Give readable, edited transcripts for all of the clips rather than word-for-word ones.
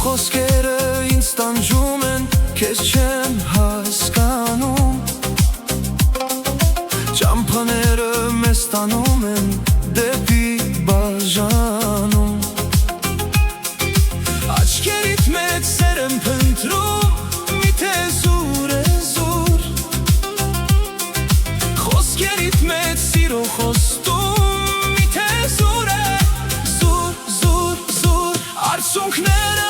Խոսքերը ինձ տանջում են, քեզ չեմ հասկանում, ճամփաները մեզ տանում են դեպի բաժանում, աչքերիդ մեջ սեր եմ փնտրում, միթե զուր է զուր, խոսքերիդ մեջ սիրո խոստում, միթե զուր է զուր, զուր, զուր, արցունքները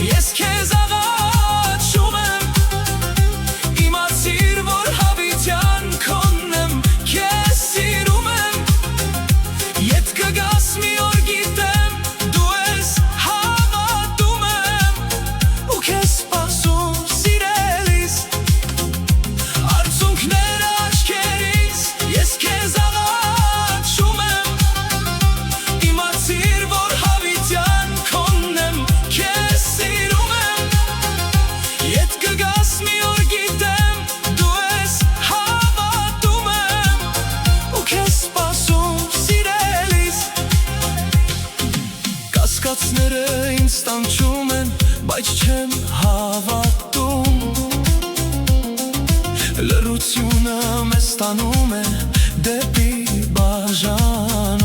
Ես քեզ աղաչում եմ, իմացիր, որ հավիտյան քոնն եմ, քեզ սիրում եմ, ետ կգաս մի օր գիտեմ, դու ես հավատում եմ, ու քեզ սպասում սիրելիս, արցունքները աչքերիս, ես քեզ աղաչում եմ, իմացիր, որ հավիտյան քոնն եմ, քեզ Կասկածները ինձ տանջում են, բայց չեմ հավատում, լռությունը մեզ տանում է դեպի բաժան